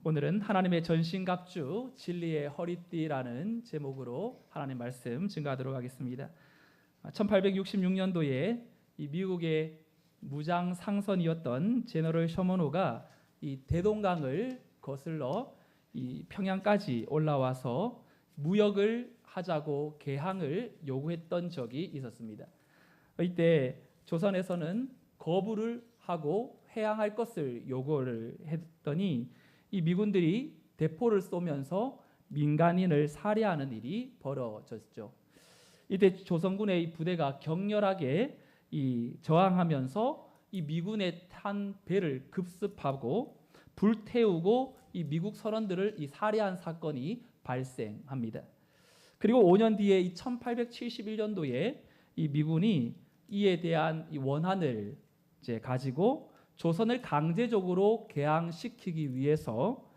오늘은 하나님의 전신갑주 진리의 허리띠라는 제목으로 하나님 말씀 증거하도록 하겠습니다. 1866년도에 이 미국의 무장 상선이었던 제너럴 셔먼호가 이 대동강을 거슬러 이 평양까지 올라와서 무역을 하자고 개항을 요구했던 적이 있었습니다. 이때 조선에서는 거부를 하고 회항할 것을 요구를 했더니 이 미군들이 대포를 쏘면서 민간인을 살해하는 일이 벌어졌죠. 이때 조선군의 부대가 격렬하게 저항하면서 이 미군의 탄 배를 급습하고 불태우고 이 미국 선원들을 살해한 사건이 발생합니다. 그리고 5년 뒤에 이 1871년도에 이 미군이 이에 대한 이 원한을 가지고 조선을 강제적으로 개항시키기 위해서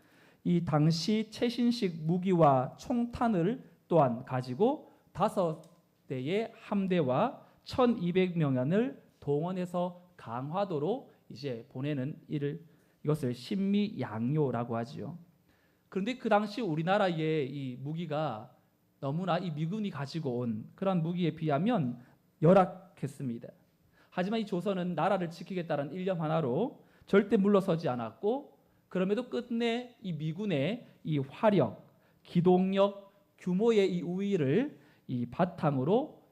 이 당시 최신식 무기와 총탄을 또한 가지고 5대의 함대와 1200명을 동원해서 강화도로 보내는 이것을 신미양요라고 하지요. 그런데 그 당시 우리나라의 이 무기가 너무나 이 미군이 가지고 온 그런 무기에 비하면 열악했습니다. 하지만 이 조선은 나라를 지키겠다는 일념 하나로 절대 물러서지 않았고, 그럼에도 끝내 이 미군의 이 화력, 기동력, 규모의 이 우위를 이 바탕으로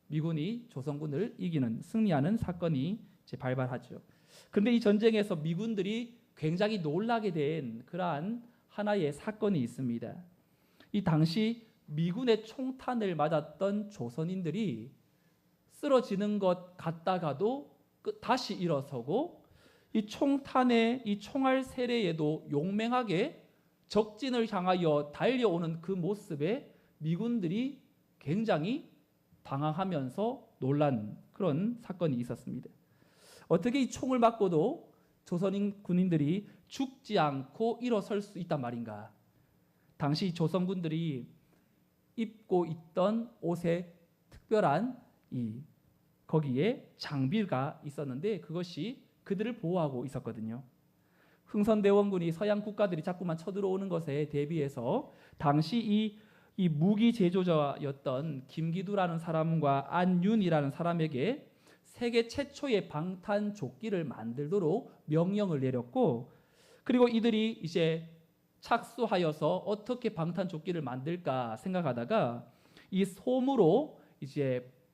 미군이 조선군을 이기는 승리하는 사건이 발발하죠. 그런데 이 전쟁에서 미군들이 굉장히 놀라게 된 그러한 하나의 사건이 있습니다. 이 당시 미군의 총탄을 맞았던 조선인들이 쓰러지는 것 같다가도 다시 일어서고, 이 총탄의 이 총알 세례에도 용맹하게 적진을 향하여 달려오는 그 모습에 미군들이 굉장히 당황하면서 놀란 그런 사건이 있었습니다. 어떻게 이 총을 맞고도 조선인 군인들이 죽지 않고 일어설 수 있단 말인가? 당시 조선군들이 입고 있던 옷에 특별한 거기에 장비가 있었는데 그것이 그들을 보호하고 있었거든요. 흥선대원군이 서양 국가들이 자꾸만 쳐들어오는 것에 대비해서 당시 이 무기 제조자였던 김기두라는 사람과 안윤이라는 사람에게 세계 최초의 방탄조끼를 만들도록 명령을 내렸고, 그리고 이들이 착수하여서 어떻게 방탄조끼를 만들까 생각하다가 이 솜으로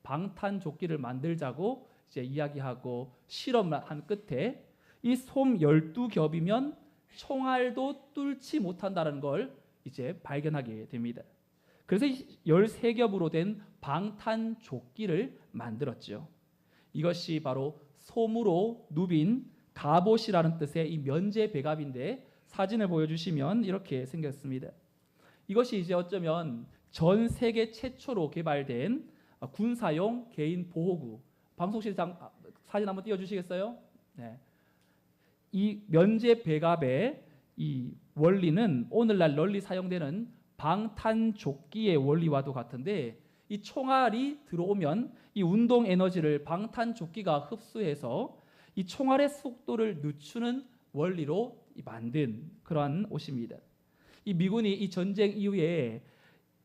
방탄조끼를 만들자고 이야기하고 실험을 한 끝에 이 솜 12겹이면 총알도 뚫지 못한다는 걸 발견하게 됩니다. 그래서 13겹으로 된 방탄조끼를 만들었죠. 이것이 바로 솜으로 누빈 갑옷이라는 뜻의 이 면제배갑인데, 사진을 보여주시면 이렇게 생겼습니다. 이것이 어쩌면 전 세계 최초로 개발된 군사용 개인 보호구. 방송실장 사진 한번 띄워주시겠어요? 네. 이 면제배갑의 이 원리는 오늘날 널리 사용되는 방탄조끼의 원리와도 같은데, 이 총알이 들어오면 이 운동 에너지를 방탄조끼가 흡수해서 이 총알의 속도를 늦추는 원리로 만든 그러한 옷입니다. 이 미군이 이 전쟁 이후에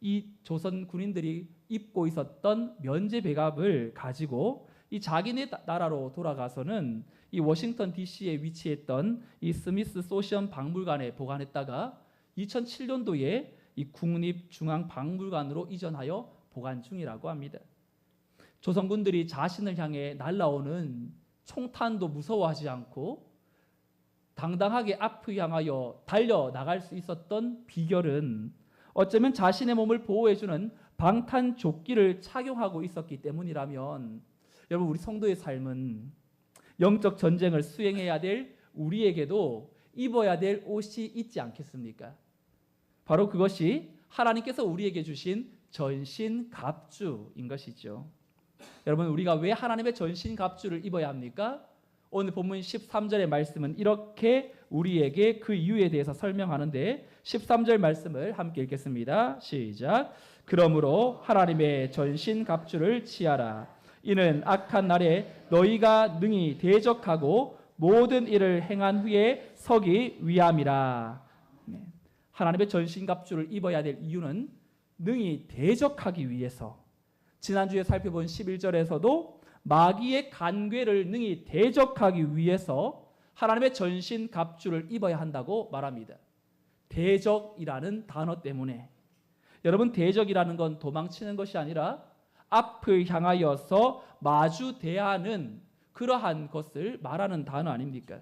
이 조선 군인들이 입고 있었던 면제배갑을 가지고 이 자기네 나라로 돌아가서는 이 워싱턴 DC에 위치했던 이 스미스소니언 박물관에 보관했다가 2007년도에 이 국립중앙박물관으로 이전하여 보관 중이라고 합니다. 조선군들이 자신을 향해 날아오는 총탄도 무서워하지 않고 당당하게 앞을 향하여 달려나갈 수 있었던 비결은 어쩌면 자신의 몸을 보호해주는 방탄조끼를 착용하고 있었기 때문이라면, 여러분, 우리 성도의 삶은 영적 전쟁을 수행해야 될 우리에게도 입어야 될 옷이 있지 않겠습니까? 바로 그것이 하나님께서 우리에게 주신 전신갑주인 것이죠. 여러분, 우리가 왜 하나님의 전신갑주를 입어야 합니까? 오늘 본문 13절의 말씀은 이렇게 우리에게 그 이유에 대해서 설명하는데, 13절 말씀을 함께 읽겠습니다. 시작. 그러므로 하나님의 전신갑주를 취하라. 이는 악한 날에 너희가 능히 대적하고 모든 일을 행한 후에 서기 위함이라. 하나님의 전신갑주를 입어야 될 이유는 능히 대적하기 위해서, 지난주에 살펴본 11절에서도 마귀의 간괴를 능히 대적하기 위해서 하나님의 전신갑주를 입어야 한다고 말합니다. 대적이라는 단어 때문에. 여러분, 대적이라는 건 도망치는 것이 아니라 앞을 향하여서 마주 대하는 그러한 것을 말하는 단어 아닙니까?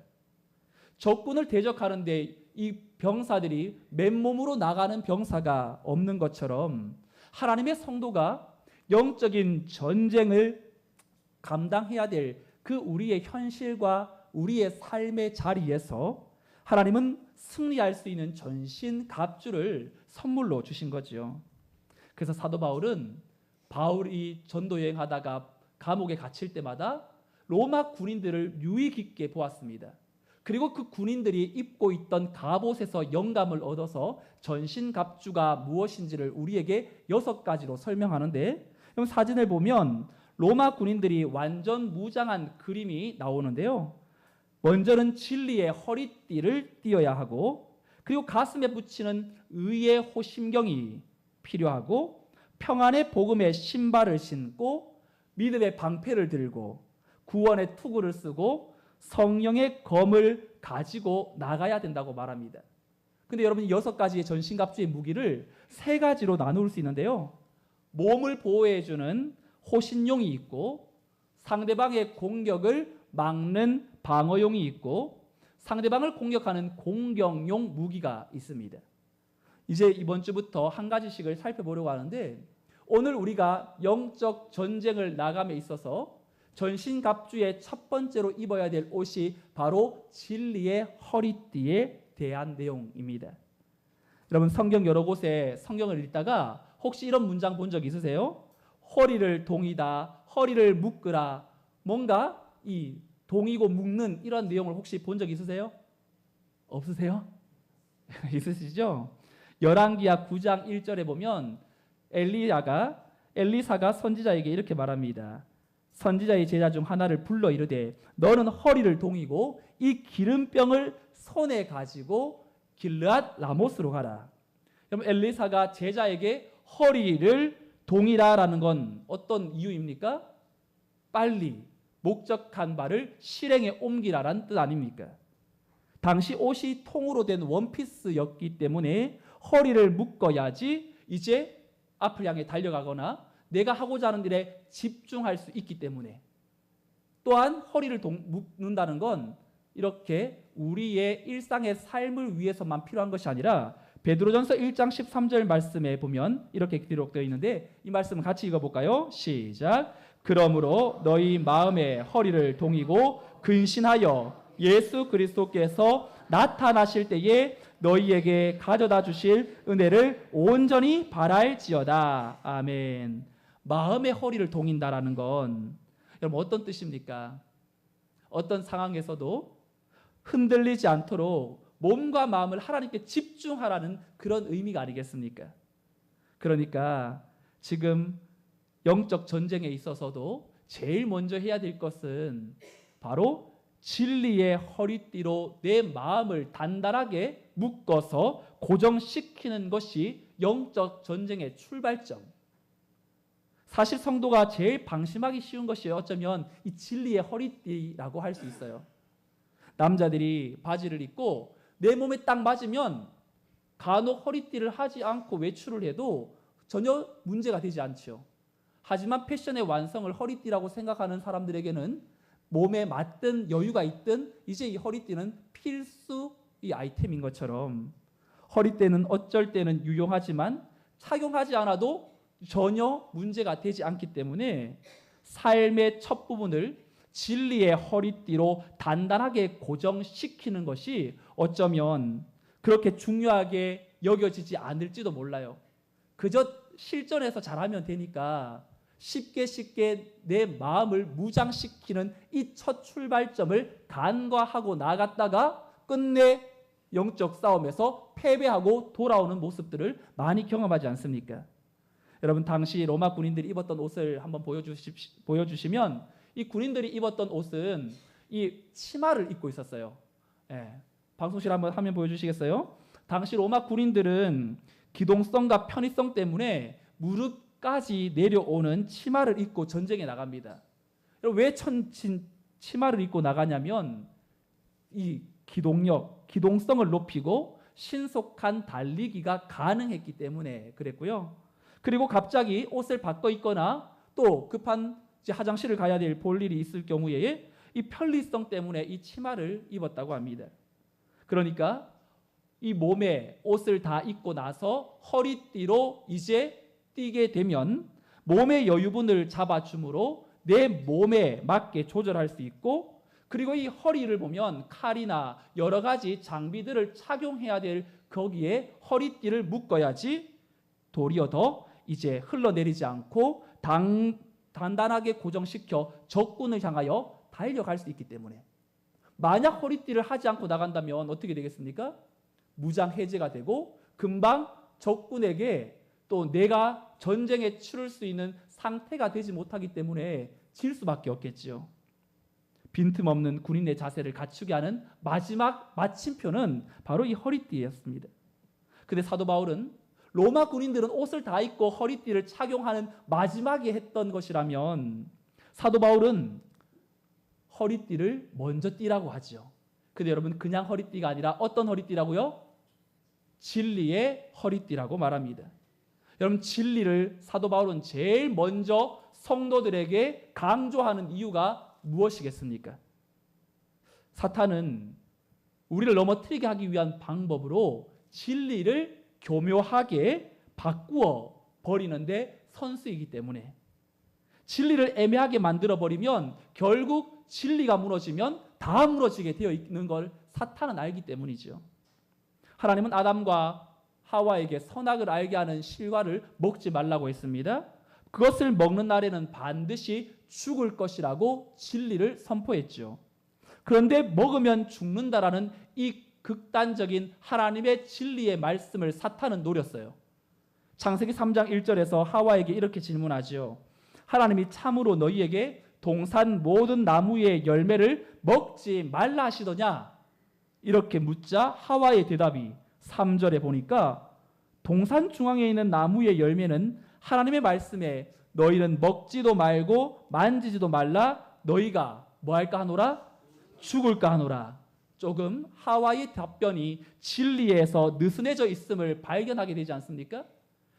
적군을 대적하는데 이 병사들이 맨몸으로 나가는 병사가 없는 것처럼 하나님의 성도가 영적인 전쟁을 감당해야 될 그 우리의 현실과 우리의 삶의 자리에서 하나님은 승리할 수 있는 전신 갑주를 선물로 주신 거죠. 그래서 사도 바울이 전도 여행하다가 감옥에 갇힐 때마다 로마 군인들을 유의 깊게 보았습니다. 그리고 그 군인들이 입고 있던 갑옷에서 영감을 얻어서 전신갑주가 무엇인지를 우리에게 6가지로 설명하는데, 사진을 보면 로마 군인들이 완전 무장한 그림이 나오는데요. 먼저는 진리의 허리띠를 띠어야 하고, 그리고 가슴에 붙이는 의의 호심경이 필요하고, 평안의 복음의 신발을 신고, 믿음의 방패를 들고, 구원의 투구를 쓰고, 성령의 검을 가지고 나가야 된다고 말합니다. 근데 여러분, 6가지의 전신갑주의 무기를 3가지로 나눌 수 있는데요. 몸을 보호해주는 호신용이 있고, 상대방의 공격을 막는 방어용이 있고, 상대방을 공격하는 공격용 무기가 있습니다. 이제 이번 주부터 한 가지씩을 살펴보려고 하는데, 오늘 우리가 영적 전쟁을 나감에 있어서 전신갑주의 첫 번째로 입어야 될 옷이 바로 진리의 허리띠에 대한 내용입니다. 여러분, 성경 여러 곳에 성경을 읽다가 혹시 이런 문장 본 적 있으세요? 허리를 동이다, 허리를 묶으라, 뭔가 이 동이고 묶는 이런 내용을 혹시 본 적 있으세요? 없으세요? 있으시죠? 열왕기하 9장 1절에 보면 엘리사가 선지자에게 이렇게 말합니다. 선지자의 제자 중 하나를 불러 이르되 너는 허리를 동이고 이 기름병을 손에 가지고 길르앗 라모스로 가라. 그럼 엘리사가 제자에게 허리를 동이라라는 건 어떤 이유입니까? 빨리 목적한 바를 실행에 옮기라라는 뜻 아닙니까? 당시 옷이 통으로 된 원피스였기 때문에 허리를 묶어야지 이제 앞을 향해 달려가거나 내가 하고자 하는 일에 집중할 수 있기 때문에. 또한 허리를 묶는다는 건 이렇게 우리의 일상의 삶을 위해서만 필요한 것이 아니라 베드로전서 1장 13절 말씀에 보면 이렇게 기록되어 있는데, 이 말씀 같이 읽어볼까요? 시작. 그러므로 너희 마음의 허리를 동이고 근신하여 예수 그리스도께서 나타나실 때에 너희에게 가져다 주실 은혜를 온전히 바랄지어다. 아멘. 마음의 허리를 동인다라는 건 여러분 어떤 뜻입니까? 어떤 상황에서도 흔들리지 않도록 몸과 마음을 하나님께 집중하라는 그런 의미가 아니겠습니까? 그러니까 지금 영적 전쟁에 있어서도 제일 먼저 해야 될 것은 바로 진리의 허리띠로 내 마음을 단단하게 묶어서 고정시키는 것이 영적 전쟁의 출발점. 사실 성도가 제일 방심하기 쉬운 것이 어쩌면 이 진리의 허리띠라고 할 수 있어요. 남자들이 바지를 입고 내 몸에 딱 맞으면 간혹 허리띠를 하지 않고 외출을 해도 전혀 문제가 되지 않죠. 하지만 패션의 완성을 허리띠라고 생각하는 사람들에게는 몸에 맞든 여유가 있든 이제 이 허리띠는 필수 이 아이템인 것처럼 허리띠는 어쩔 때는 유용하지만 착용하지 않아도 전혀 문제가 되지 않기 때문에 삶의 첫 부분을 진리의 허리띠로 단단하게 고정시키는 것이 어쩌면 그렇게 중요하게 여겨지지 않을지도 몰라요. 그저 실전에서 잘하면 되니까 쉽게 내 마음을 무장시키는 이 첫 출발점을 간과하고 나갔다가 끝내 영적 싸움에서 패배하고 돌아오는 모습들을 많이 경험하지 않습니까? 여러분, 당시 로마 군인들이 입었던 옷을 한번 보여주시면 이 군인들이 입었던 옷은 이 치마를 입고 있었어요. 방송실 한번 화면 보여주시겠어요? 당시 로마 군인들은 기동성과 편의성 때문에 무릎까지 내려오는 치마를 입고 전쟁에 나갑니다. 왜 치마를 입고 나가냐면 이 기동력, 기동성을 높이고 신속한 달리기가 가능했기 때문에 그랬고요. 그리고 갑자기 옷을 바꿔 입거나 또 급한 화장실을 가야 될 볼 일이 있을 경우에 이 편리성 때문에 이 치마를 입었다고 합니다. 그러니까 이 몸에 옷을 다 입고 나서 허리띠로 이제 뛰게 되면 몸의 여유분을 잡아주므로 내 몸에 맞게 조절할 수 있고, 그리고 이 허리를 보면 칼이나 여러 가지 장비들을 착용해야 될 거기에 허리띠를 묶어야지 도리어 더 이제 흘러내리지 않고 단단하게 고정시켜 적군을 향하여 달려갈 수 있기 때문에, 만약 허리띠를 하지 않고 나간다면 어떻게 되겠습니까? 무장 해제가 되고 금방 적군에게 또 내가 전쟁에 치를 수 있는 상태가 되지 못하기 때문에 질 수밖에 없겠지요. 빈틈없는 군인의 자세를 갖추게 하는 마지막 마침표는 바로 이 허리띠였습니다. 근데 사도 바울은 로마 군인들은 옷을 다 입고 허리띠를 착용하는 마지막에 했던 것이라면 사도 바울은 허리띠를 먼저 띠라고 하죠. 근데 여러분, 그냥 허리띠가 아니라 어떤 허리띠라고요? 진리의 허리띠라고 말합니다. 여러분, 진리를 사도 바울은 제일 먼저 성도들에게 강조하는 이유가 무엇이겠습니까? 사탄은 우리를 넘어뜨리게 하기 위한 방법으로 진리를 교묘하게 바꾸어 버리는데 선수이기 때문에, 진리를 애매하게 만들어 버리면 결국 진리가 무너지면 다 무너지게 되어 있는 걸 사탄은 알기 때문이죠. 하나님은 아담과 하와에게 선악을 알게 하는 실과를 먹지 말라고 했습니다. 그것을 먹는 날에는 반드시 죽을 것이라고 진리를 선포했죠. 그런데 먹으면 죽는다라는 이 극단적인 하나님의 진리의 말씀을 사탄은 노렸어요. 창세기 3장 1절에서 하와에게 이렇게 질문하죠. 하나님이 참으로 너희에게 동산 모든 나무의 열매를 먹지 말라 하시더냐? 이렇게 묻자 하와의 대답이 3절에 보니까 동산 중앙에 있는 나무의 열매는 하나님의 말씀에 너희는 먹지도 말고 만지지도 말라, 너희가 뭐 할까 하노라? 죽을까 하노라. 조금 하와의 답변이 진리에서 느슨해져 있음을 발견하게 되지 않습니까?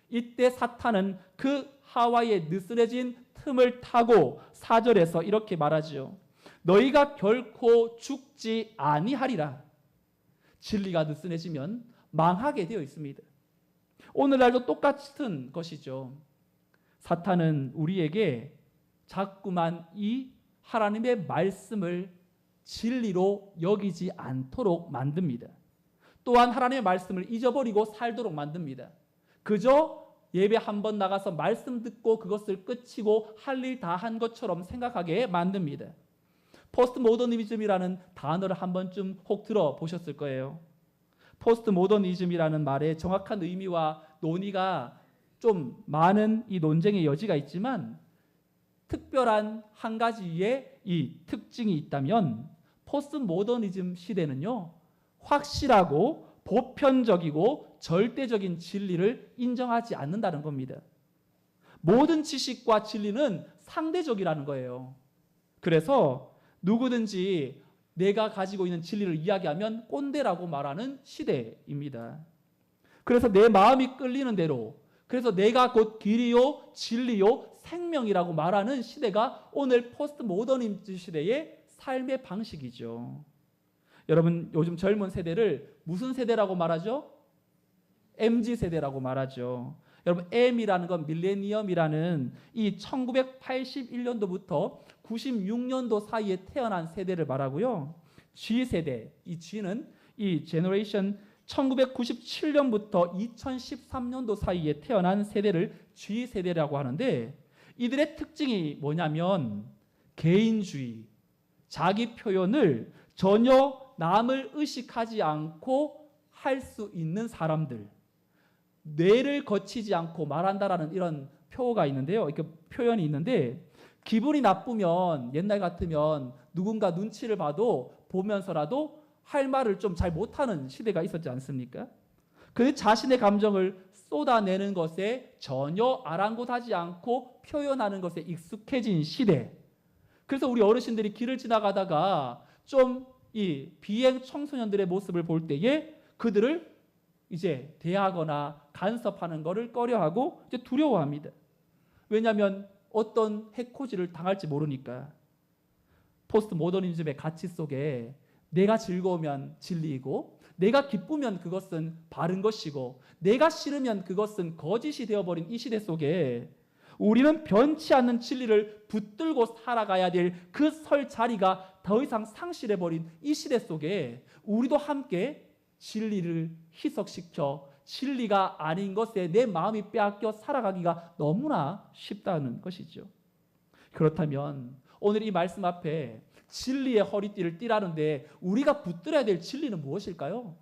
이때 사탄은 그 하와의 느슨해진 틈을 타고 4절에서 이렇게 말하지요. 너희가 결코 죽지 아니하리라. 진리가 느슨해지면 망하게 되어 있습니다. 오늘날도 똑같은 것이죠. 사탄은 우리에게 자꾸만 이 하나님의 말씀을 진리로 여기지 않도록 만듭니다. 또한 하나님의 말씀을 잊어버리고 살도록 만듭니다. 그저 예배 한 번 나가서 말씀 듣고 그것을 끝이고 할 일 다 한 것처럼 생각하게 만듭니다. 포스트 모더니즘이라는 단어를 한 번쯤 혹 들어보셨을 거예요. 포스트 모더니즘이라는 말의 정확한 의미와 논의가 좀 많은 이 논쟁의 여지가 있지만, 특별한 한 가지의 이 특징이 있다면 포스트 모더니즘 시대는요, 확실하고 보편적이고 절대적인 진리를 인정하지 않는다는 겁니다. 모든 지식과 진리는 상대적이라는 거예요. 그래서 누구든지 내가 가지고 있는 진리를 이야기하면 꼰대라고 말하는 시대입니다. 그래서 내 마음이 끌리는 대로, 그래서 내가 곧 길이요 진리요 생명이라고 말하는 시대가 오늘 포스트 모더니즘 시대의 삶의 방식이죠. 여러분, 요즘 젊은 세대를 무슨 세대라고 말하죠? MZ세대라고 말하죠. 여러분, M이라는 건 밀레니엄이라는 이 1981년도부터 96년도 사이에 태어난 세대를 말하고요. G세대, 이 G는 이 제너레이션 1997년부터 2013년도 사이에 태어난 세대를 G세대라고 하는데, 이들의 특징이 뭐냐면 개인주의, 자기 표현을 전혀 남을 의식하지 않고 할 수 있는 사람들, 뇌를 거치지 않고 말한다라는 이런 표가 있는데요. 이렇게 표현이 있는데, 기분이 나쁘면 옛날 같으면 누군가 눈치를 봐도 보면서라도 할 말을 좀 잘 못하는 시대가 있었지 않습니까? 그 자신의 감정을 쏟아내는 것에 전혀 아랑곳하지 않고 표현하는 것에 익숙해진 시대. 그래서 우리 어르신들이 길을 지나가다가 좀 이 비행 청소년들의 모습을 볼 때에 그들을 이제 대하거나 간섭하는 것을 꺼려하고 이제 두려워합니다. 왜냐하면 어떤 해코지를 당할지 모르니까. 포스트 모더니즘의 가치 속에 내가 즐거우면 진리이고 내가 기쁘면 그것은 바른 것이고 내가 싫으면 그것은 거짓이 되어버린 이 시대 속에 우리는 변치 않는 진리를 붙들고 살아가야 될 그 설 자리가 더 이상 상실해버린 이 시대 속에 우리도 함께 진리를 희석시켜 진리가 아닌 것에 내 마음이 빼앗겨 살아가기가 너무나 쉽다는 것이죠. 그렇다면 오늘 이 말씀 앞에 진리의 허리띠를 띠라는데 우리가 붙들어야 될 진리는 무엇일까요?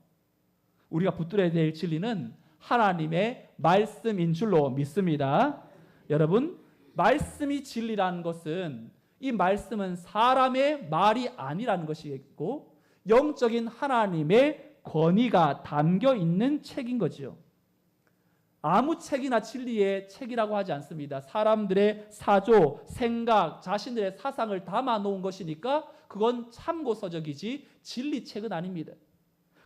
우리가 붙들어야 될 진리는 하나님의 말씀인 줄로 믿습니다. 여러분, 말씀이 진리라는 것은 이 말씀은 사람의 말이 아니라는 것이겠고 영적인 하나님의 권위가 담겨 있는 책인 거죠. 아무 책이나 진리의 책이라고 하지 않습니다. 사람들의 사조, 생각, 자신들의 사상을 담아 놓은 것이니까 그건 참고서적이지 진리책은 아닙니다.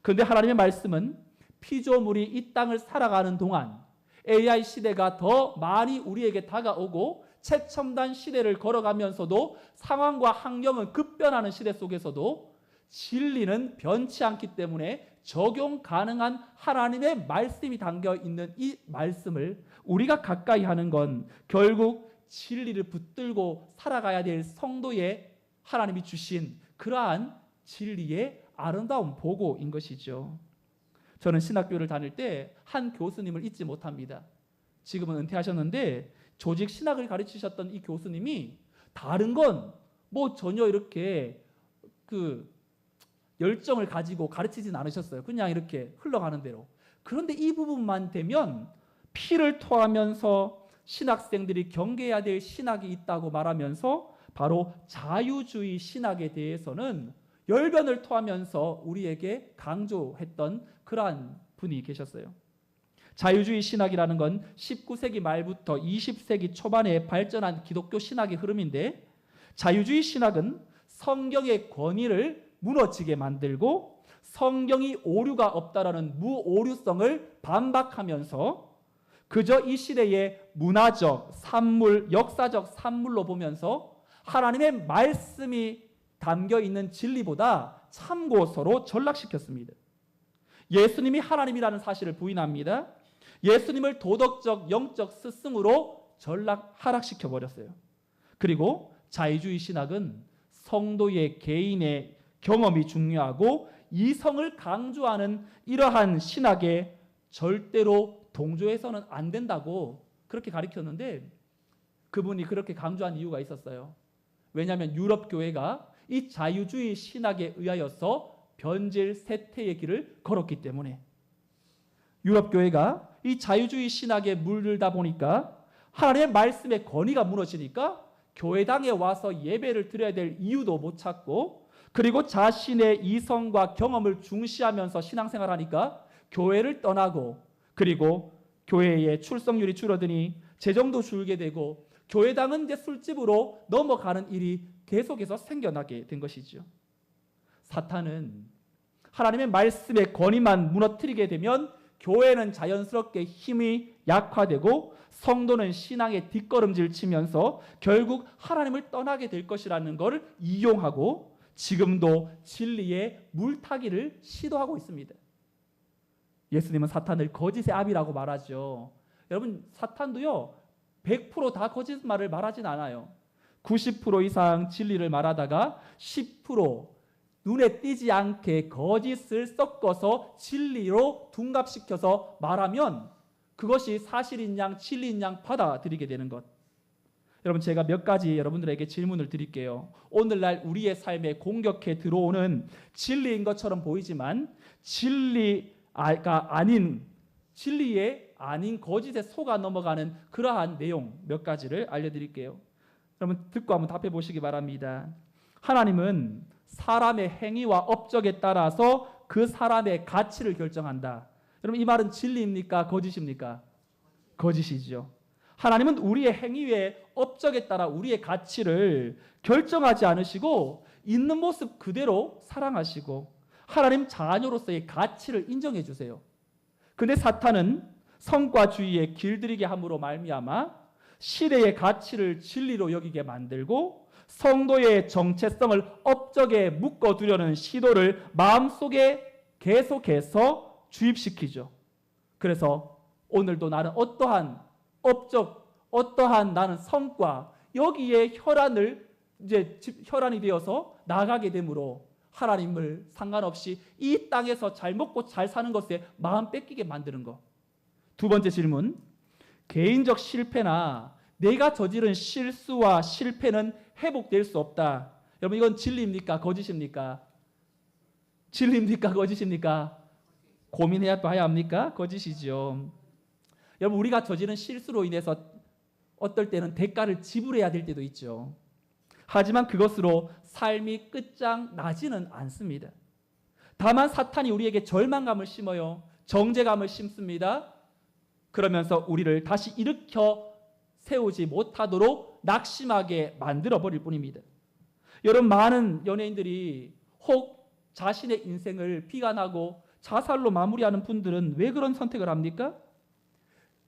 그런데 하나님의 말씀은 피조물이 이 땅을 살아가는 동안 AI 시대가 더 많이 우리에게 다가오고 최첨단 시대를 걸어가면서도 상황과 환경은 급변하는 시대 속에서도 진리는 변치 않기 때문에 적용 가능한 하나님의 말씀이 담겨 있는 이 말씀을 우리가 가까이 하는 건 결국 진리를 붙들고 살아가야 될 성도의 하나님이 주신 그러한 진리의 아름다운 보고인 것이죠. 저는 신학교를 다닐 때 한 교수님을 잊지 못합니다. 지금은 은퇴하셨는데 조직 신학을 가르치셨던 이 교수님이 다른 건 뭐 전혀 이렇게 열정을 가지고 가르치진 않으셨어요. 그냥 이렇게 흘러가는 대로. 그런데 이 부분만 되면 피를 토하면서 신학생들이 경계해야 될 신학이 있다고 말하면서 바로 자유주의 신학에 대해서는 열변을 토하면서 우리에게 강조했던 그러한 분이 계셨어요. 자유주의 신학이라는 건 19세기 말부터 20세기 초반에 발전한 기독교 신학의 흐름인데 자유주의 신학은 성경의 권위를 무너지게 만들고 성경이 오류가 없다라는 무오류성을 반박하면서 그저 이 시대의 문화적, 산물, 역사적 산물로 보면서 하나님의 말씀이 담겨 있는 진리보다 참고서로 전락시켰습니다. 예수님이 하나님이라는 사실을 부인합니다. 예수님을 도덕적, 영적 스승으로 하락시켜버렸어요. 그리고 자유주의 신학은 성도의 개인의 경험이 중요하고 이성을 강조하는 이러한 신학에 절대로 동조해서는 안 된다고 그렇게 가르쳤는데 그분이 그렇게 강조한 이유가 있었어요. 왜냐하면 유럽 교회가 이 자유주의 신학에 의하여서 변질 쇠퇴의 길을 걸었기 때문에 유럽 교회가 이 자유주의 신학에 물들다 보니까 하나님의 말씀의 권위가 무너지니까 교회당에 와서 예배를 드려야 될 이유도 못 찾고 그리고 자신의 이성과 경험을 중시하면서 신앙생활하니까 교회를 떠나고 그리고 교회의 출석률이 줄어드니 재정도 줄게 되고 교회당은 이제 술집으로 넘어가는 일이 계속해서 생겨나게 된 것이죠. 사탄은 하나님의 말씀의 권위만 무너뜨리게 되면 교회는 자연스럽게 힘이 약화되고 성도는 신앙의 뒷걸음질 치면서 결국 하나님을 떠나게 될 것이라는 것을 이용하고 지금도 진리의 물타기를 시도하고 있습니다. 예수님은 사탄을 거짓의 아비라고 말하죠. 여러분 사탄도요 100% 거짓말을 말하진 않아요. 90% 이상 진리를 말하다가 10% 눈에 띄지 않게 거짓을 섞어서 진리로 둔갑시켜서 말하면 그것이 사실인 양 진리인 양 받아들이게 되는 것. 여러분 제가 몇 가지 여러분들에게 질문을 드릴게요. 오늘날 우리의 삶에 공격해 들어오는 진리인 것처럼 보이지만 진리가 아닌 진리에 아닌 거짓에 속아 넘어가는 그러한 내용 몇 가지를 알려드릴게요. 여러분 듣고 한번 답해 보시기 바랍니다. 하나님은 사람의 행위와 업적에 따라서 그 사람의 가치를 결정한다. 여러분 이 말은 진리입니까? 거짓입니까? 거짓이죠. 하나님은 우리의 행위의 업적에 따라 우리의 가치를 결정하지 않으시고 있는 모습 그대로 사랑하시고 하나님 자녀로서의 가치를 인정해 주세요. 근데 사탄은 성과주의에 길들이게 함으로 말미암아 시대의 가치를 진리로 여기게 만들고 성도의 정체성을 업적에 묶어두려는 시도를 마음속에 계속해서 주입시키죠. 그래서 오늘도 나는 어떠한 업적, 어떠한 나는 성과 여기에 혈안이 되어서 나가게 되므로 하나님을 상관없이 이 땅에서 잘 먹고 잘 사는 것에 마음 뺏기게 만드는 것. 두 번째 질문. 개인적 실패나 내가 저지른 실수와 실패는 회복될 수 없다. 여러분 이건 진리입니까? 거짓입니까? 진리입니까? 거짓입니까? 고민해야 봐야 합니까? 거짓이죠. 여러분 우리가 저지른 실수로 인해서 어떨 때는 대가를 지불해야 될 때도 있죠. 하지만 그것으로 삶이 끝장 나지는 않습니다. 다만 사탄이 우리에게 절망감을 심어요. 정죄감을 심습니다. 그러면서 우리를 다시 일으켜 세우지 못하도록 낙심하게 만들어버릴 뿐입니다. 여러분 많은 연예인들이 혹 자신의 인생을 비관하고 자살로 마무리하는 분들은 왜 그런 선택을 합니까?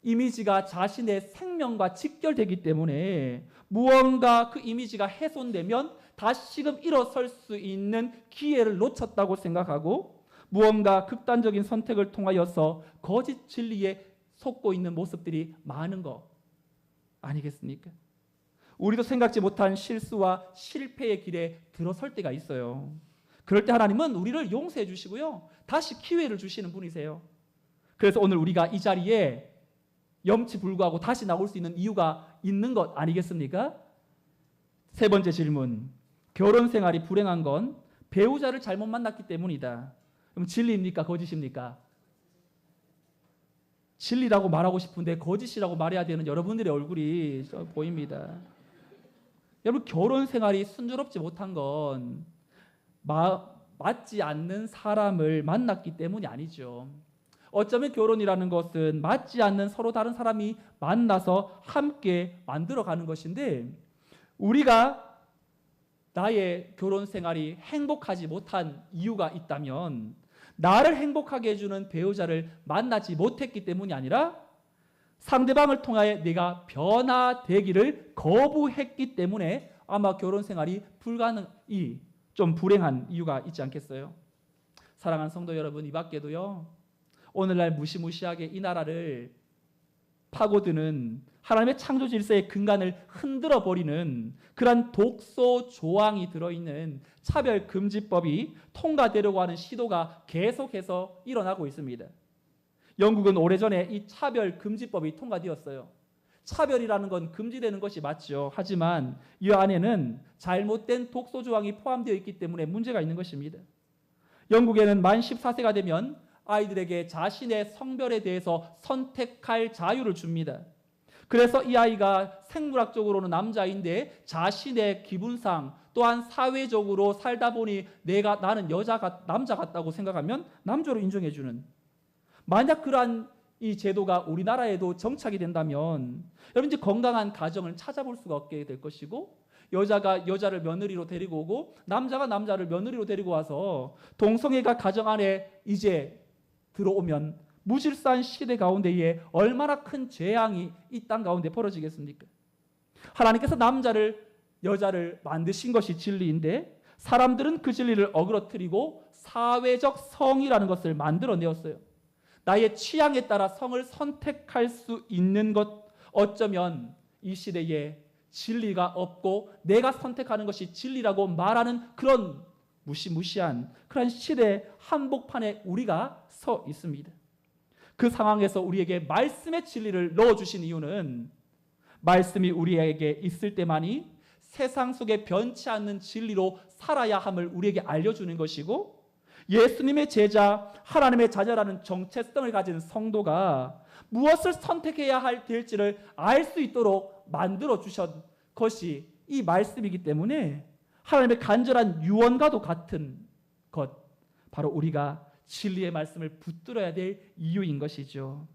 이미지가 자신의 생명과 직결되기 때문에 무언가 그 이미지가 훼손되면 다시금 일어설 수 있는 기회를 놓쳤다고 생각하고 무언가 극단적인 선택을 통하여서 거짓 진리에 속고 있는 모습들이 많은 거 아니겠습니까? 우리도 생각지 못한 실수와 실패의 길에 들어설 때가 있어요. 그럴 때 하나님은 우리를 용서해 주시고요. 다시 기회를 주시는 분이세요. 그래서 오늘 우리가 이 자리에 염치 불구하고 다시 나올 수 있는 이유가 있는 것 아니겠습니까? 세 번째 질문. 결혼 생활이 불행한 건 배우자를 잘못 만났기 때문이다. 그럼 진리입니까? 거짓입니까? 진리라고 말하고 싶은데 거짓이라고 말해야 되는 여러분들의 얼굴이 보입니다. 여러분 결혼 생활이 순조롭지 못한 건 맞지 않는 사람을 만났기 때문이 아니죠. 어쩌면 결혼이라는 것은 맞지 않는 서로 다른 사람이 만나서 함께 만들어가는 것인데 우리가 나의 결혼 생활이 행복하지 못한 이유가 있다면 나를 행복하게 해주는 배우자를 만나지 못했기 때문이 아니라 상대방을 통하여 내가 변화되기를 거부했기 때문에 아마 결혼 생활이 좀 불행한 이유가 있지 않겠어요? 사랑하는 성도 여러분, 이 밖에도요. 오늘날 무시무시하게 이 나라를 파고드는 하나님의 창조 질서의 근간을 흔들어 버리는 그런 독소 조항이 들어있는 차별금지법이 통과되려고 하는 시도가 계속해서 일어나고 있습니다. 영국은 오래전에 이 차별금지법이 통과되었어요. 차별이라는 건 금지되는 것이 맞죠. 하지만 이 안에는 잘못된 독소 조항이 포함되어 있기 때문에 문제가 있는 것입니다. 영국에는 만 14세가 되면 아이들에게 자신의 성별에 대해서 선택할 자유를 줍니다. 그래서 이 아이가 생물학적으로는 남자인데 자신의 기분상 또한 사회적으로 살다 보니 나는 남자 같다고 생각하면 남자로 인정해주는, 만약 그러한 이 제도가 우리나라에도 정착이 된다면 여러분 이제 건강한 가정을 찾아볼 수가 없게 될 것이고 여자가 여자를 며느리로 데리고 오고 남자가 남자를 며느리로 데리고 와서 동성애가 가정 안에 이제 들어오면 무질서한 시대 가운데에 얼마나 큰 재앙이 이 땅 가운데 벌어지겠습니까? 하나님께서 남자를 여자를 만드신 것이 진리인데 사람들은 그 진리를 어그러뜨리고 사회적 성이라는 것을 만들어내었어요. 나의 취향에 따라 성을 선택할 수 있는 것, 어쩌면 이 시대에 진리가 없고 내가 선택하는 것이 진리라고 말하는 그런 무시무시한 그런 시대 한복판에 우리가 서 있습니다. 그 상황에서 우리에게 말씀의 진리를 넣어주신 이유는 말씀이 우리에게 있을 때만이 세상 속에 변치 않는 진리로 살아야 함을 우리에게 알려주는 것이고 예수님의 제자, 하나님의 자녀라는 정체성을 가진 성도가 무엇을 선택해야 될지를 알 수 있도록 만들어 주신 것이 이 말씀이기 때문에 하나님의 간절한 유언과도 같은 것, 바로 우리가 진리의 말씀을 붙들어야 될 이유인 것이죠.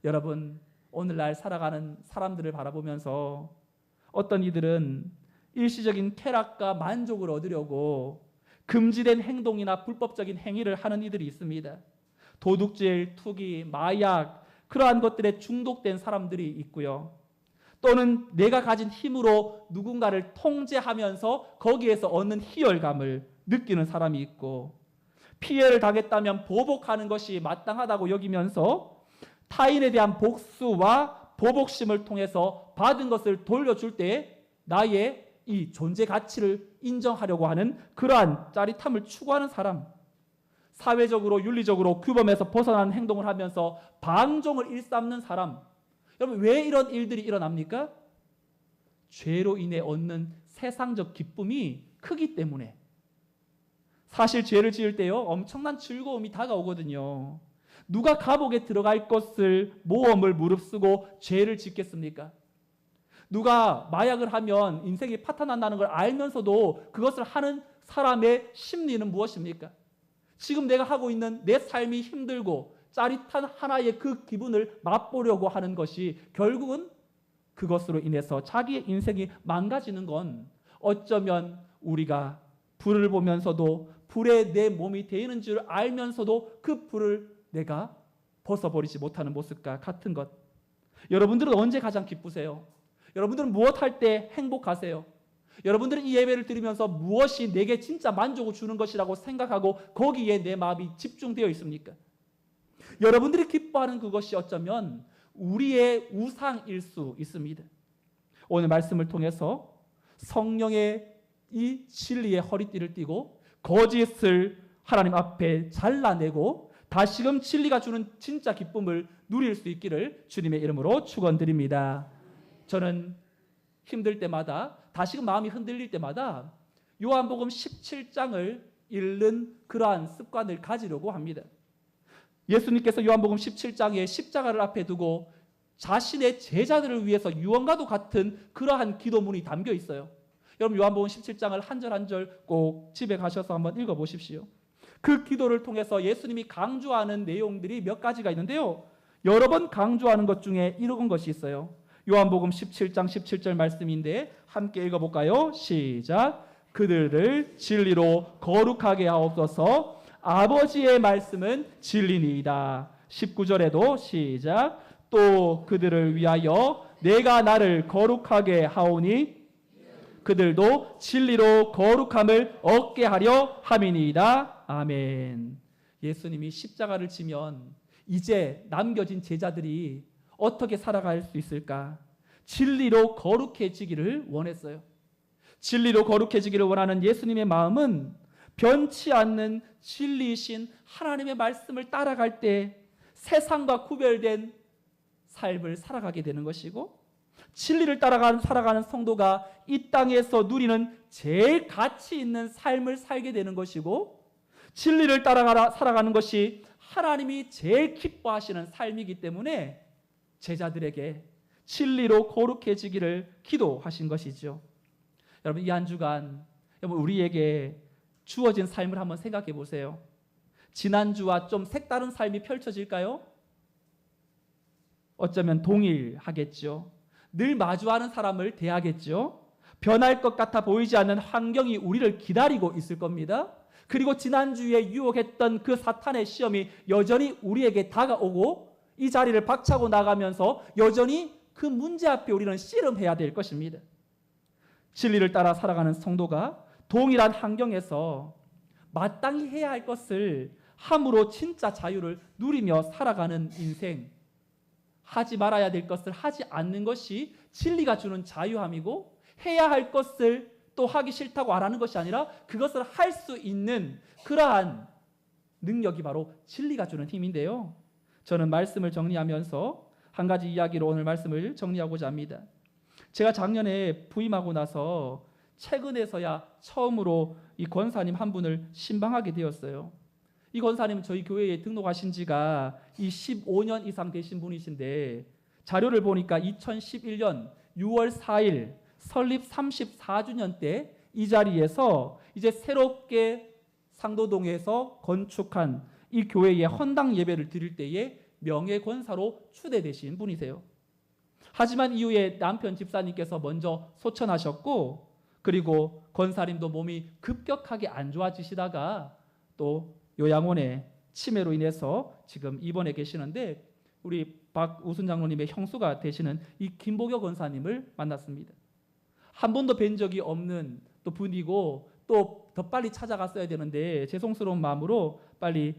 여러분, 오늘날 살아가는 사람들을 바라보면서 어떤 이들은 일시적인 쾌락과 만족을 얻으려고 금지된 행동이나 불법적인 행위를 하는 이들이 있습니다. 도둑질, 투기, 마약, 그러한 것들에 중독된 사람들이 있고요. 또는 내가 가진 힘으로 누군가를 통제하면서 거기에서 얻는 희열감을 느끼는 사람이 있고, 피해를 당했다면 보복하는 것이 마땅하다고 여기면서 타인에 대한 복수와 보복심을 통해서 받은 것을 돌려줄 때 나의 이 존재 가치를 인정하려고 하는 그러한 짜릿함을 추구하는 사람, 사회적으로 윤리적으로 규범에서 벗어나는 행동을 하면서 방종을 일삼는 사람. 여러분, 왜 이런 일들이 일어납니까? 죄로 인해 얻는 세상적 기쁨이 크기 때문에. 사실 죄를 지을 때요, 엄청난 즐거움이 다가오거든요. 누가 감옥에 들어갈 것을 모험을 무릅쓰고 죄를 짓겠습니까? 누가 마약을 하면 인생이 파탄난다는 걸 알면서도 그것을 하는 사람의 심리는 무엇입니까? 지금 내가 하고 있는 내 삶이 힘들고 짜릿한 하나의 그 기분을 맛보려고 하는 것이 결국은 그것으로 인해서 자기의 인생이 망가지는 건 어쩌면 우리가 불을 보면서도 불에 내 몸이 데이는 줄 알면서도 그 불을 내가 벗어버리지 못하는 모습과 같은 것. 여러분들은 언제 가장 기쁘세요? 여러분들은 무엇 할 때 행복하세요? 여러분들은 이 예배를 드리면서 무엇이 내게 진짜 만족을 주는 것이라고 생각하고 거기에 내 마음이 집중되어 있습니까? 여러분들이 기뻐하는 그것이 어쩌면 우리의 우상일 수 있습니다. 오늘 말씀을 통해서 성령의 이 진리의 허리띠를 띠고 거짓을 하나님 앞에 잘라내고 다시금 진리가 주는 진짜 기쁨을 누릴 수 있기를 주님의 이름으로 축원드립니다. 저는 힘들 때마다 다시금 마음이 흔들릴 때마다 요한복음 17장을 읽는 그러한 습관을 가지려고 합니다. 예수님께서 요한복음 17장에 십자가를 앞에 두고 자신의 제자들을 위해서 유언과도 같은 그러한 기도문이 담겨 있어요. 여러분, 요한복음 17장을 한 절 한 절 꼭 집에 가셔서 한번 읽어보십시오. 그 기도를 통해서 예수님이 강조하는 내용들이 몇 가지가 있는데요, 여러 번 강조하는 것 중에 이런 것이 있어요. 요한복음 17장 17절 말씀인데 함께 읽어볼까요? 시작. 그들을 진리로 거룩하게 하옵소서. 아버지의 말씀은 진리니이다. 19절에도 시작. 또 그들을 위하여 내가 나를 거룩하게 하오니 그들도 진리로 거룩함을 얻게 하려 함이니이다. 아멘. 예수님이 십자가를 지면 이제 남겨진 제자들이 어떻게 살아갈 수 있을까? 진리로 거룩해지기를 원했어요. 진리로 거룩해지기를 원하는 예수님의 마음은 변치 않는 진리이신 하나님의 말씀을 따라갈 때 세상과 구별된 삶을 살아가게 되는 것이고, 진리를 살아가는 성도가 이 땅에서 누리는 제일 가치 있는 삶을 살게 되는 것이고, 진리를 살아가는 것이 하나님이 제일 기뻐하시는 삶이기 때문에 제자들에게 진리로 거룩해지기를 기도하신 것이죠. 여러분, 이 한 주간 우리에게 주어진 삶을 한번 생각해 보세요. 지난주와 좀 색다른 삶이 펼쳐질까요? 어쩌면 동일하겠죠. 늘 마주하는 사람을 대하겠죠. 변할 것 같아 보이지 않는 환경이 우리를 기다리고 있을 겁니다. 그리고 지난주에 유혹했던 그 사탄의 시험이 여전히 우리에게 다가오고 이 자리를 박차고 나가면서 여전히 그 문제 앞에 우리는 씨름해야 될 것입니다. 진리를 따라 살아가는 성도가 동일한 환경에서 마땅히 해야 할 것을 함으로 진짜 자유를 누리며 살아가는 인생, 하지 말아야 될 것을 하지 않는 것이 진리가 주는 자유함이고, 해야 할 것을 또 하기 싫다고 안 하는 것이 아니라 그것을 할 수 있는 그러한 능력이 바로 진리가 주는 힘인데요, 저는 말씀을 정리하면서 한 가지 이야기로 오늘 말씀을 정리하고자 합니다. 제가 작년에 부임하고 나서 최근에서야 처음으로 이 권사님 한 분을 신방하게 되었어요. 이 권사님은 저희 교회에 등록하신 지가 15년 이상 되신 분이신데, 자료를 보니까 2011년 6월 4일 설립 34주년 때 이 자리에서 이제 새롭게 상도동에서 건축한 이 교회에 헌당 예배를 드릴 때에 명예권사로 추대되신 분이세요. 하지만 이후에 남편 집사님께서 먼저 소천하셨고, 그리고 권사님도 몸이 급격하게 안 좋아지시다가 또 요양원에 치매로 인해서 지금 입원해 계시는데, 우리 박우순 장로님의 형수가 되시는 이 김보교 권사님을 만났습니다. 한 번도 뵌 적이 없는 또 분이고, 또 더 빨리 찾아갔어야 되는데 죄송스러운 마음으로 빨리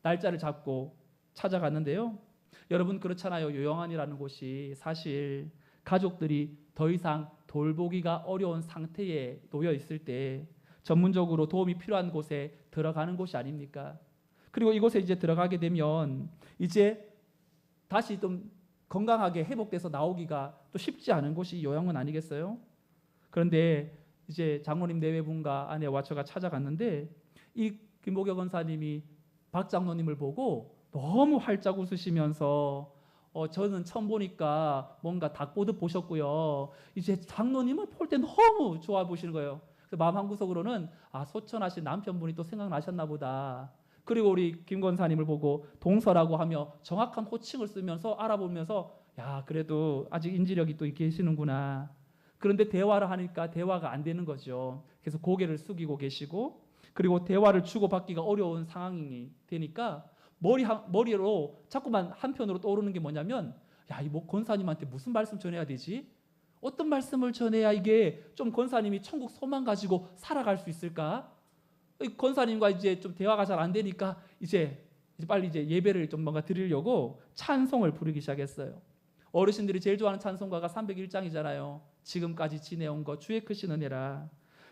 날짜를 잡고 찾아갔는데요. 여러분, 그렇잖아요. 요양원이라는 곳이 사실 가족들이 더 이상 돌보기가 어려운 상태에 놓여 있을 때 전문적으로 도움이 필요한 곳에 들어가는 곳이 아닙니까? 그리고 이곳에 이제 들어가게 되면 이제 다시 좀 건강하게 회복돼서 나오기가 또 쉽지 않은 곳이 요양원 아니겠어요? 그런데 이제 장로님 내외분과 아내와 저가 찾아갔는데, 이 김보교 권사님이 박 장로님을 보고 너무 활짝 웃으시면서 저는 처음 보니까 뭔가 닭보듯 보셨고요. 이제 장로님을 볼 때 너무 좋아 보시는 거예요. 그래서 마음 한구석으로는 소천하신 남편분이 또 생각나셨나 보다. 그리고 우리 김 권사님을 보고 동서라고 하며 정확한 호칭을 쓰면서 알아보면서, 야, 그래도 아직 인지력이 또 계시는구나. 그런데 대화를 하니까 대화가 안 되는 거죠. 그래서 고개를 숙이고 계시고, 그리고 대화를 주고받기가 어려운 상황이 되니까 머리로 자꾸만 한편으로 떠오르는 게 뭐냐면, 야, 이 권사님한테 무슨 말씀 전해야 되지? 어떤 말씀을 전해야 이게 좀 권사님이 천국 소망 가지고 살아갈 수 있을까? 권사님과 이제 좀 대화가 잘 안 되니까 이제 빨리 이제 예배를 좀 뭔가 드리려고 찬송을 부르기 시작했어요. 어르신들이 제일 좋아하는 찬송가가 301장이잖아요. 지금까지 지내온 것 주의 크신 은혜라.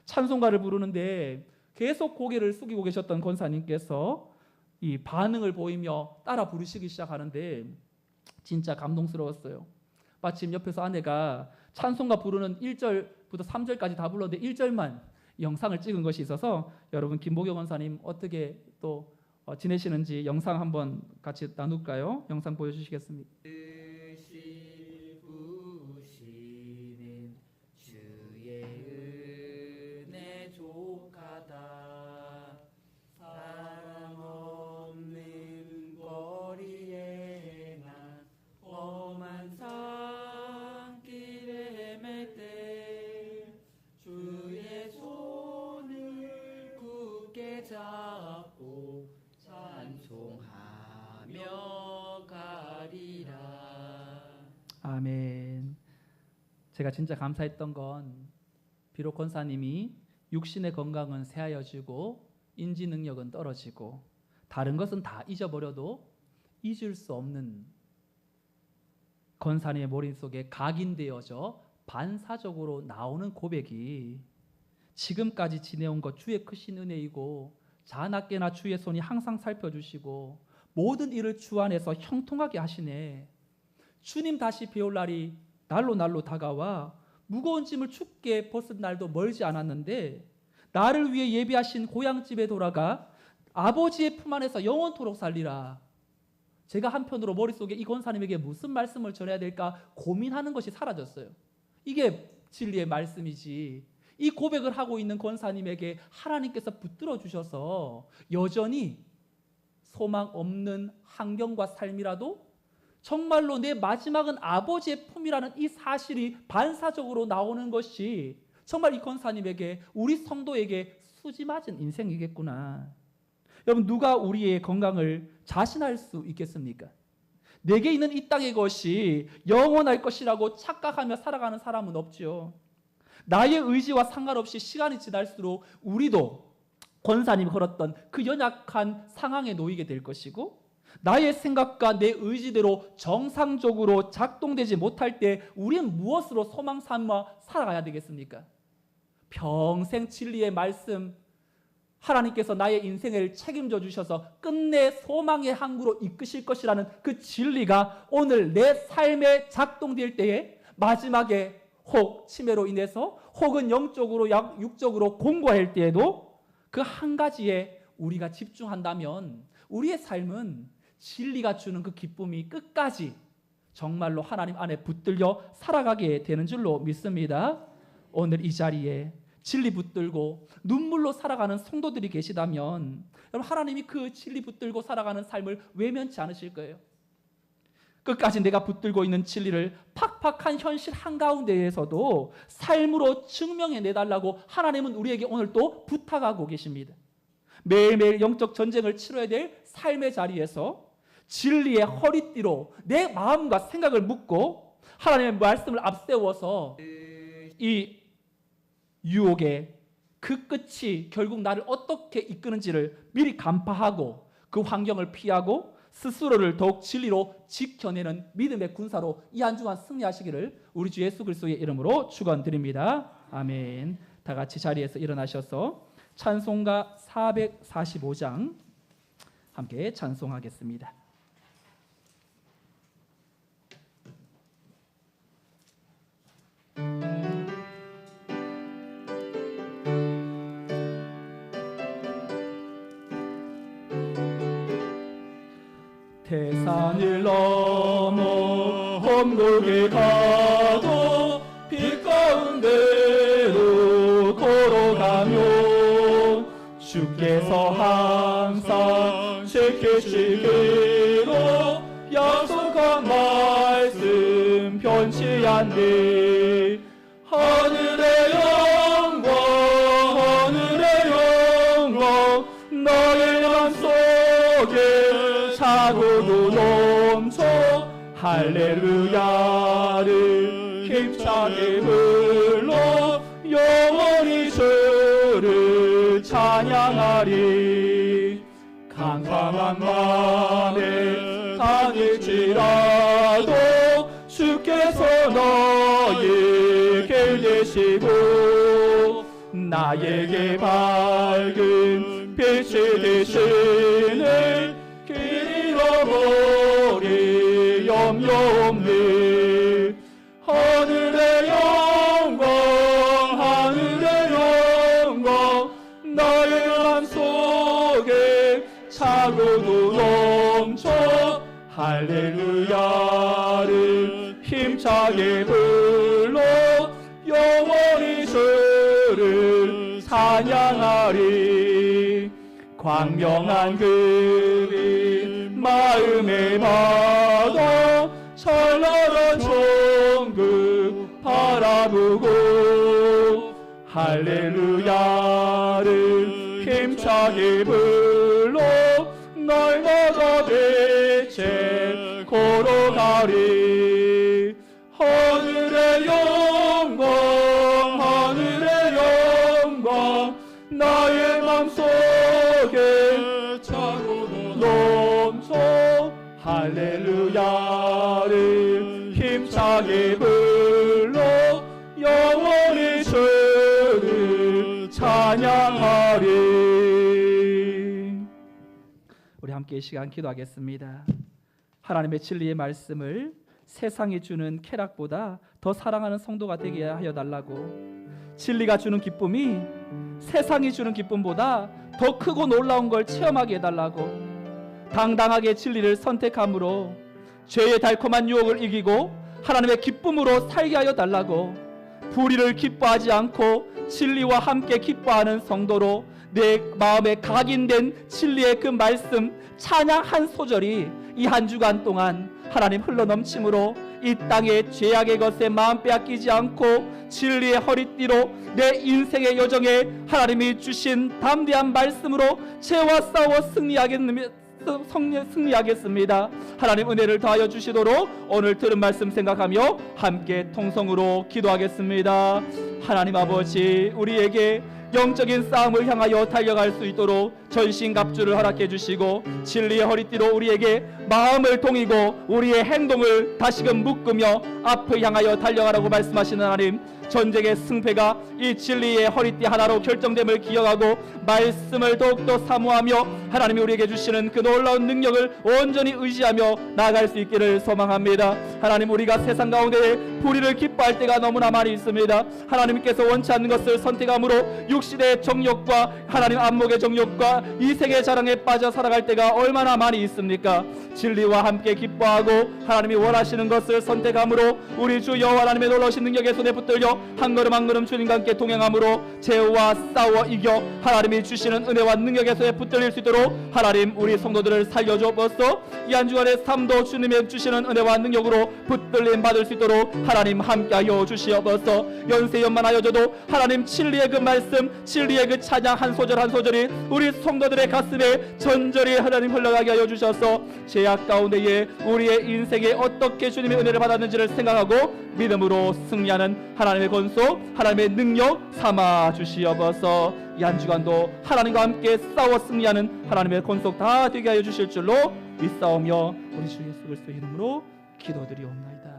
찬송가를 부르는데 계속 고개를 숙이고 계셨던 권사님께서 이 반응을 보이며 따라 부르시기 시작하는데 진짜 감동스러웠어요. 마침 옆에서 아내가 찬송가 부르는 1절부터 3절까지 다 불렀는데 1절만 영상을 찍은 것이 있어서, 여러분 김보교 권사님 어떻게 또 지내시는지 영상 한번 같이 나눌까요? 영상 보여주시겠습니까? 잡고 찬송하며 가리라. 아멘. 제가 진짜 감사했던 건, 비록 권사님이 육신의 건강은 쇠하여지고 인지 능력은 떨어지고 다른 것은 다 잊어버려도 잊을 수 없는 권사님의 머릿속에 각인되어져 반사적으로 나오는 고백이, 지금까지 지내온 것 주의 크신 은혜이고 자나깨나 주의 손이 항상 살펴주시고 모든 일을 주 안에서 형통하게 하시네. 주님 다시 배울 날이 날로 다가와 무거운 짐을 죽게 벗은 날도 멀지 않았는데, 나를 위해 예비하신 고향집에 돌아가 아버지의 품 안에서 영원토록 살리라. 제가 한편으로 머릿속에 이 권사님에게 무슨 말씀을 전해야 될까 고민하는 것이 사라졌어요. 이게 진리의 말씀이지. 이 고백을 하고 있는 권사님에게 하나님께서 붙들어 주셔서 여전히 소망 없는 환경과 삶이라도 정말로 내 마지막은 아버지의 품이라는 이 사실이 반사적으로 나오는 것이 정말 이 권사님에게, 우리 성도에게 수지 맞은 인생이겠구나. 여러분, 누가 우리의 건강을 자신할 수 있겠습니까? 내게 있는 이 땅의 것이 영원할 것이라고 착각하며 살아가는 사람은 없지요. 나의 의지와 상관없이 시간이 지날수록 우리도 권사님이 걸었던 그 연약한 상황에 놓이게 될 것이고, 나의 생각과 내 의지대로 정상적으로 작동되지 못할 때 우리는 무엇으로 소망 삼아 살아가야 되겠습니까? 평생 진리의 말씀, 하나님께서 나의 인생을 책임져 주셔서 끝내 소망의 항구로 이끄실 것이라는 그 진리가 오늘 내 삶에 작동될 때에 마지막에 혹 치매로 인해서 혹은 영적으로 육적으로 공고할 때에도 그 한 가지에 우리가 집중한다면 우리의 삶은 진리가 주는 그 기쁨이 끝까지 정말로 하나님 안에 붙들려 살아가게 되는 줄로 믿습니다. 오늘 이 자리에 진리 붙들고 눈물로 살아가는 성도들이 계시다면 여러분, 하나님이 그 진리 붙들고 살아가는 삶을 외면치 않으실 거예요. 끝까지 내가 붙들고 있는 진리를 팍팍한 현실 한가운데에서도 삶으로 증명해내달라고 하나님은 우리에게 오늘 또 부탁하고 계십니다. 매일매일 영적 전쟁을 치러야 될 삶의 자리에서 진리의 허리띠로 내 마음과 생각을 묶고 하나님의 말씀을 앞세워서 이 유혹의 그 끝이 결국 나를 어떻게 이끄는지를 미리 간파하고 그 환경을 피하고 스스로를 더욱 진리로 지켜내는 믿음의 군사로 이 한 주간 승리하시기를 우리 주 예수 그리스도의 이름으로 축원드립니다. 아멘. 다 같이 자리에서 일어나셔서 찬송가 445장 함께 찬송하겠습니다. 태산을 넘어 험곡에 가도 빛 가운데로 걸어가며 주께서 항상 지키시기로 약속한 말씀 변치 않네. 하늘의 영광 너의 맘속에 차고도 넘쳐 할렐루야를 힘차게 불러 영원히 주를 찬양하리. 캄캄한 밤에 다닐지라도 주께서 너에게 계시고 나에게 밝은 빛이 되시네. 길 잃어버릴 염려 없네. 하늘의 영광 나의 맘속에 차고도 넘쳐 할렐루야를 힘차게 불러 영원히 주를 찬양하리. 광명한 그 빛 마음에 받아 찬란한 천국 바라보고 할렐루야를 힘차게 불러 날마다 빛에 걸어가리. 하늘의 영광 나의 맘속에 차고도 넘쳐 할렐루야를 힘차게 불러 영원히 주를 찬양하리. 우리 함께 이 시간 기도하겠습니다. 하나님의 진리의 말씀을 세상이 주는 쾌락보다 더 사랑하는 성도가 되게 하여 달라고. 진리가 주는 기쁨이 세상이 주는 기쁨보다 더 크고 놀라운 걸 체험하게 해달라고. 당당하게 진리를 선택함으로 죄의 달콤한 유혹을 이기고 하나님의 기쁨으로 살게 하여 달라고. 불의를 기뻐하지 않고 진리와 함께 기뻐하는 성도로 내 마음에 각인된 진리의 그 말씀 찬양 한 소절이 이 한 주간 동안 하나님 흘러넘침으로 이 땅의 죄악의 것에 마음 빼앗기지 않고 진리의 허리띠로 내 인생의 여정에 하나님이 주신 담대한 말씀으로 죄와 싸워 승리하겠습니다. 하나님 은혜를 더하여 주시도록 오늘 들은 말씀 생각하며 함께 통성으로 기도하겠습니다. 하나님 아버지, 우리에게 영적인 싸움을 향하여 달려갈 수 있도록 전신갑주를 허락해 주시고 진리의 허리띠로 우리에게 마음을 동이고 우리의 행동을 다시금 묶으며 앞을 향하여 달려가라고 말씀하시는 하나님, 전쟁의 승패가 이 진리의 허리띠 하나로 결정됨을 기억하고 말씀을 더욱더 사모하며 하나님이 우리에게 주시는 그 놀라운 능력을 온전히 의지하며 나아갈 수 있기를 소망합니다. 하나님, 우리가 세상 가운데 불의를 기뻐할 때가 너무나 많이 있습니다. 하나님께서 원치 않는 것을 선택함으로 육신의 정욕과 하나님 안목의 정욕과 이생의 자랑에 빠져 살아갈 때가 얼마나 많이 있습니까? 진리와 함께 기뻐하고 하나님이 원하시는 것을 선택함으로 우리 주 여호와 하나님의 놀라우신 능력의 손에 붙들려 한 걸음 한 걸음 주님과 함께 동행함으로 죄와 싸워 이겨 하나님이 주시는 은혜와 능력에서 붙들릴 수 있도록 하나님 우리 성도들을 살려주옵소서. 이 한 주간의 삶도 주님의 주시는 은혜와 능력으로 붙들림 받을 수 있도록 하나님 함께하여 주시옵소서. 연세연만하여져도 하나님 진리의 그 말씀, 진리의 그 찬양 한 소절 한 소절이 우리 성도들의 가슴에 전절히 하나님 흘러가게 하여 주셔서 죄악 가운데에 우리의 인생에 어떻게 주님의 은혜를 받았는지를 생각하고 믿음으로 승리하는 하나님의 권속, 하나님의 능력 삼아 주시옵소서. 이 한 주간도 하나님과 함께 싸워 승리하는 하나님의 권속 다 되게 하여 주실 줄로 믿사오며 우리 주 예수 그리스도의 이름으로 기도드리옵나이다.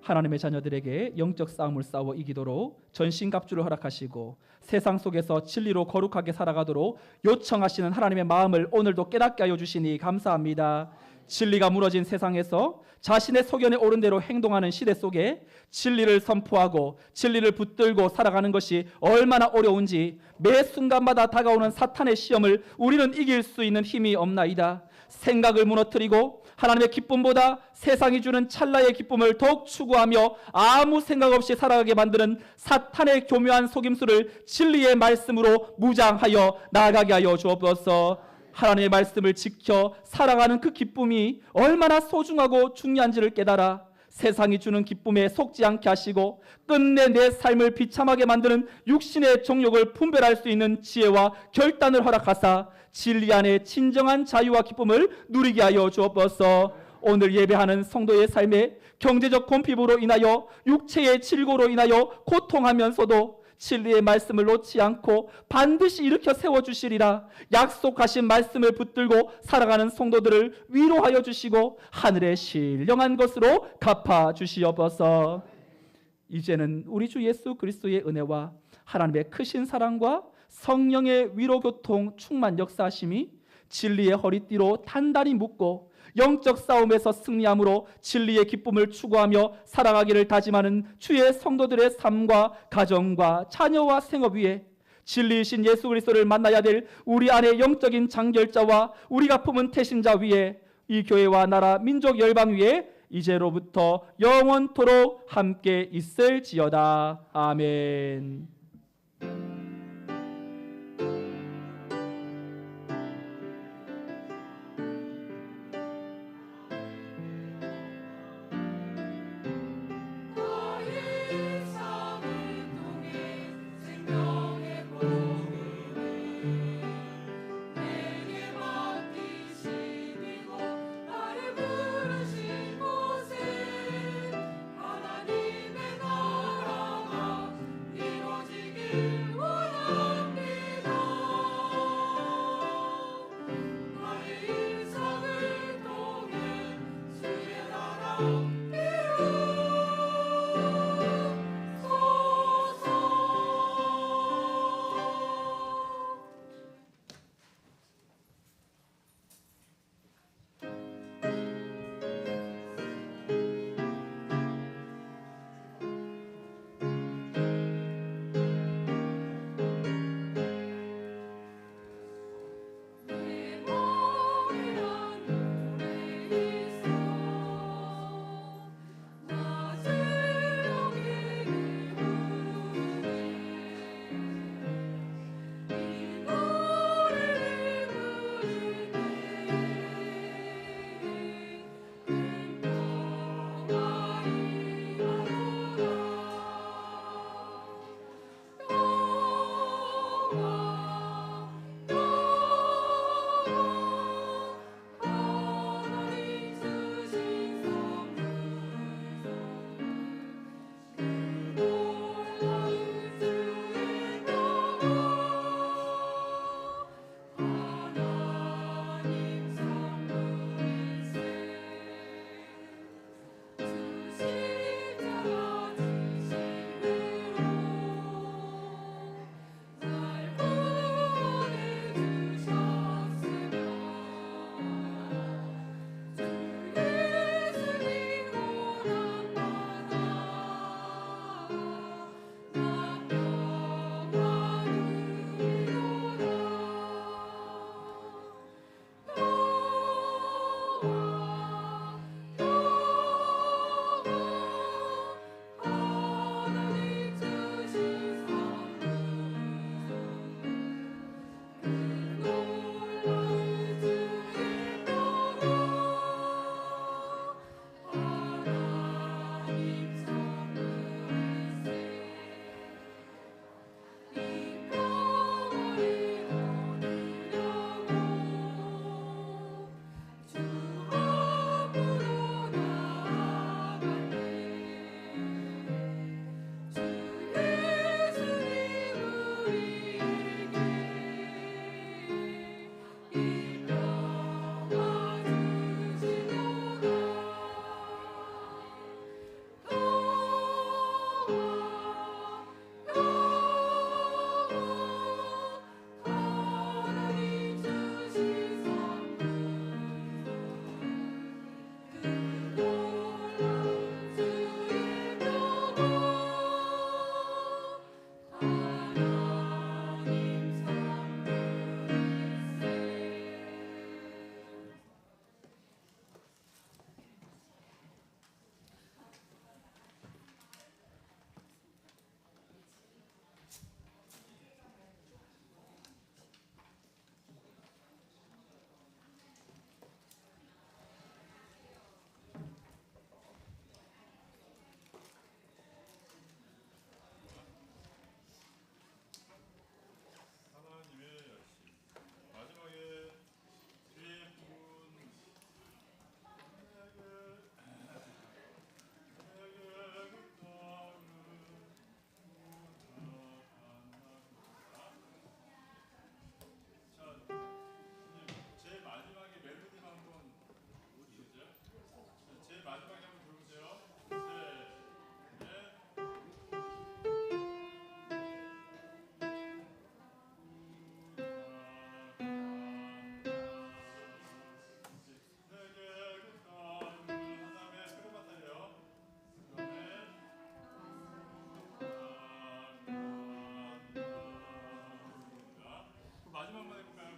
하나님의 자녀들에게 영적 싸움을 싸워 이기도록 전신갑주를 허락하시고 세상 속에서 진리로 거룩하게 살아가도록 요청하시는 하나님의 마음을 오늘도 깨닫게 하여 주시니 감사합니다. 진리가 무너진 세상에서 자신의 소견에 옳은 대로 행동하는 시대 속에 진리를 선포하고 진리를 붙들고 살아가는 것이 얼마나 어려운지 매 순간마다 다가오는 사탄의 시험을 우리는 이길 수 있는 힘이 없나이다. 생각을 무너뜨리고 하나님의 기쁨보다 세상이 주는 찰나의 기쁨을 더욱 추구하며 아무 생각 없이 살아가게 만드는 사탄의 교묘한 속임수를 진리의 말씀으로 무장하여 나아가게 하여 주옵소서. 하나님의 말씀을 지켜 살아가는 그 기쁨이 얼마나 소중하고 중요한지를 깨달아 세상이 주는 기쁨에 속지 않게 하시고 끝내 내 삶을 비참하게 만드는 육신의 정욕을 분별할 수 있는 지혜와 결단을 허락하사 진리 안에 진정한 자유와 기쁨을 누리게 하여 주옵소서. 오늘 예배하는 성도의 삶에 경제적 곤핍으로 인하여 육체의 질고로 인하여 고통하면서도 진리의 말씀을 놓지 않고 반드시 일으켜 세워주시리라 약속하신 말씀을 붙들고 살아가는 성도들을 위로하여 주시고 하늘의 신령한 것으로 갚아주시옵소서. 이제는 우리 주 예수 그리스도의 은혜와 하나님의 크신 사랑과 성령의 위로교통 충만 역사하심이 진리의 허리띠로 단단히 묶고 영적 싸움에서 승리함으로 진리의 기쁨을 추구하며 살아가기를 다짐하는 주의 성도들의 삶과 가정과 자녀와 생업 위에 진리이신 예수 그리스도를 만나야 될 우리 안의 영적인 장결자와 우리가 품은 태신자 위에 이 교회와 나라 민족 열방 위에 이제로부터 영원토록 함께 있을지어다. 아멘. 하나님의 나라가 이루어지길 번만 해볼까요?